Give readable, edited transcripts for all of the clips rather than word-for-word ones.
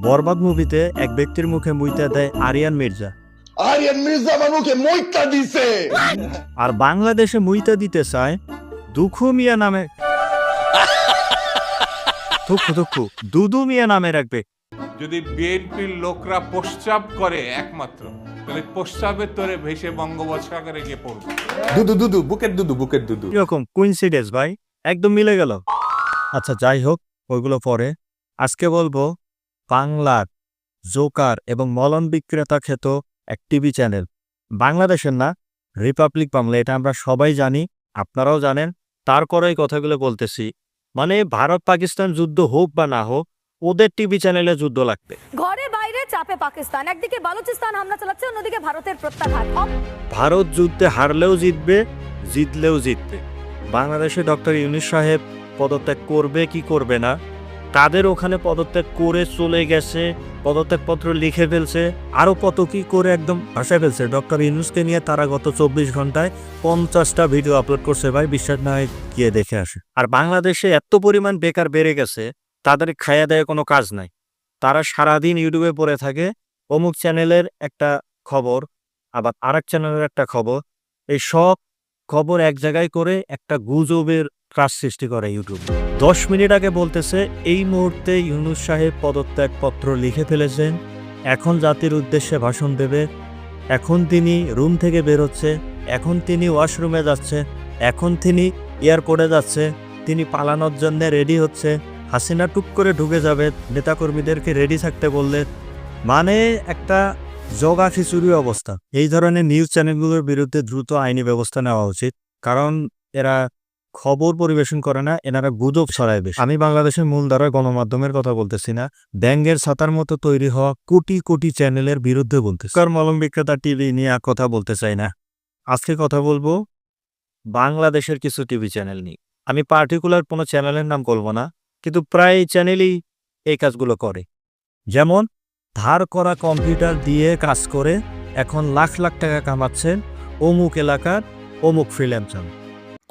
বরবাদ মুভিতে এক ব্যক্তির মুখে মুইতা দেয় আরিয়ান মির্জা। আরিয়ান মির্জা আমার মুখে মুইতা দিছে। আর বাংলাদেশে মুইতা দিতে চায় দুখু মিয়া নামে দুদু মিয়া নামে রাখবে। যদি বিএনপির লোকরা প্রস্রাব করে একমাত্র, তাহলে প্রস্রাবের তোরে ভেসে বঙ্গোপসাগরে গিয়ে পড়বে। দুদু বুকের দুদু। এরকম কুইন্সিডেন্স ভাই, একদম মিলে গেল। আচ্ছা যাই হোক, ওইগুলো পরে। আজকে বলবো বাংলার জোকার এবং মলম বিক্রেতা খ্যাত এক টিভি চ্যানেল, বাংলাদেশের না, রিপাবলিক বাংলা। এটা আমরা সবাই জানি, আপনারাও জানেন, তারপরে এই কথাগুলো বলতেছি। মানে ভারত পাকিস্তান যুদ্ধ হোক বা না হোক, ওদের টিভি চ্যানেলে যুদ্ধ লাগবে। ঘরে বাইরে চাপে পাকিস্তান, একদিকে বালুচিস্তান হামলা চালাচ্ছে, অন্যদিকে ভারতের প্রত্যাঘাত। ভারত যুদ্ধে হারলেও জিতবে, জিতলেও জিতবে। বাংলাদেশে ডক্টর ইউনূস সাহেব পদত্যাগ করবে কি করবে না, তাদের ওখানে পদত্যাগ করে চলে গেছে, পদত্যাগপত্র লিখে ফেলছে, আরও কত কি করে একদম ভাসায় ফেলছে। ডক্টর ইউনূসকে নিয়ে তারা গত 24 ঘন্টায় 50টা ভিডিও আপলোড করছে ভাই, বিশ্বাস না হয় গিয়ে দেখে আসে। আর বাংলাদেশে এত পরিমাণ বেকার বেড়ে গেছে, তাদের খাইয়া দেয় কোনো কাজ নাই। তারা সারাদিন ইউটিউবে পড়ে থাকে, অমুক চ্যানেলের একটা খবর, আবার আরেক চ্যানেলের একটা খবর, এই সব খবর এক জায়গায় করে একটা গুজবের কাজ সৃষ্টি করে ইউটিউব। 10 মিনিট আগে বলতেছে এই মুহূর্তে ইউনূস সাহেব পদত্যাগপত্র লিখে ফেলেছেন, এখন জাতির উদ্দেশ্যে ভাষণ দেবে, এখন তিনি রুম থেকে বেরোচ্ছে, এখন তিনি ওয়াশরুমে যাচ্ছে, এখন তিনি এয়ারপোর্টে যাচ্ছে, তিনি পালানোর জন্য রেডি হচ্ছে, হাসিনা টুক করে ঢুকে যাবে, নেতাকর্মীদেরকে রেডি থাকতে বললে। মানে একটা জগা খিচুড়ি অবস্থা। এই ধরনের নিউজ চ্যানেলগুলোর বিরুদ্ধে দ্রুত আইনি ব্যবস্থা নেওয়া উচিত, কারণ এরা খবর পরিবেশন করে না, এনারা গুজব ছড়ায় বেশি। আমি বাংলাদেশের মূলধারা গণমাধ্যমের কথা বলতেছি না, ব্যাঙের ছাতার মতো তৈরি হওয়া কোটি কোটি চ্যানেলের বিরুদ্ধে বলতেছি। মলম বিক্রেতা টিভি নিয়ে কথা বলতে চাই না, আজকে কথা বলবো বাংলাদেশের কিছু টিভি চ্যানেল নিয়ে। আমি পার্টিকুলার কোনো চ্যানেলের নাম বলবো না, কিন্তু প্রায় চ্যানেলই এই কাজগুলো করে। যেমন ধার করা কম্পিউটার দিয়ে কাজ করে এখন লাখ লাখ টাকা কামাচ্ছেন অমুক এলাকার অমুক ফ্রিল্যান্সার।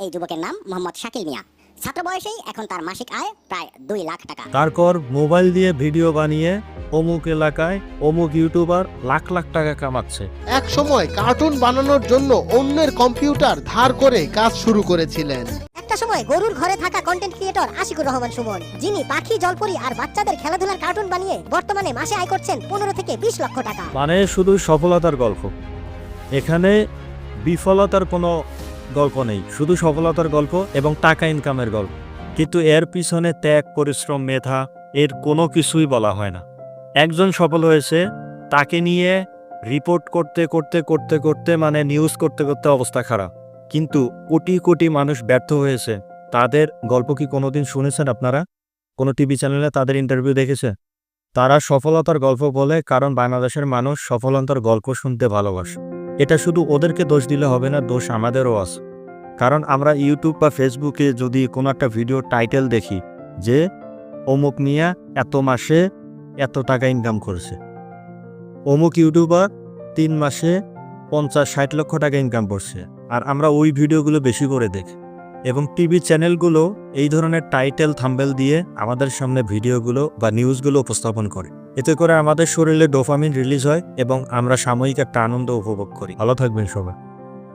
এই যুবকের নাম মোহাম্মদ শাকিল মিয়া। ছাত্র বয়সেই এখন তার মাসিক আয় প্রায় 2 লাখ টাকা। তারপর মোবাইল দিয়ে ভিডিও বানিয়ে অমুক এলাকায় অমুক ইউটিউবার লাখ লাখ টাকা কামাচ্ছে। এক সময় কার্টুন বানানোর জন্য অন্যের কম্পিউটার ধার করে কাজ শুরু করেছিলেন। একটা সময় গরুর ঘরে থাকা কন্টেন্ট ক্রিয়েটর আশিকুর রহমান সুমন, যিনি পাখি, জলপরি আর বাচ্চাদের খেলাধুলার কার্টুন বানিয়ে বর্তমানে মাসে আয় করছেন 15 থেকে 20 লক্ষ টাকা। মানে শুধু সফলতার গল্প, এখানে বিফলতার কোনো গল্প নেই, শুধু সফলতার গল্প এবং টাকা ইনকামের গল্প। কিন্তু এর পিছনে ত্যাগ, পরিশ্রম, মেধা, এর কোনো কিছুই বলা হয় না। একজন সফল হয়েছে, তাকে নিয়ে রিপোর্ট করতে করতে করতে করতে মানে নিউজ করতে করতে অবস্থা খারাপ। কিন্তু কোটি কোটি মানুষ ব্যর্থ হয়েছে, তাদের গল্প কি কোনোদিন শুনেছেন আপনারা? কোনো টিভি চ্যানেলে তাদের ইন্টারভিউ দেখেছে? তারা সফলতার গল্প বলে, কারণ বাংলাদেশের মানুষ সফলতার গল্প শুনতে ভালোবাসে। এটা শুধু ওদেরকে দোষ দিলে হবে না, দোষ আমাদেরও আছে। কারণ আমরা ইউটিউব বা ফেসবুকে যদি কোনো একটা ভিডিও টাইটেল দেখি যে অমুক মিয়া এত মাসে এত টাকা ইনকাম করেছে, অমুক ইউটিউবার 3 মাসে 50-60 লক্ষ টাকা ইনকাম করছে, আর আমরা ওই ভিডিওগুলো বেশি করে দেখি। এবং টিভি চ্যানেলগুলো এই ধরনের টাইটেল থাম্বনেল দিয়ে আমাদের সামনে ভিডিওগুলো বা নিউজগুলো উপস্থাপন করে। এতে করে আমাদের শরীরে ডোপামিন রিলিজ হয় এবং আমরা সাময়িক একটা আনন্দ উপভোগ করি। ভালো থাকবেন সবাই।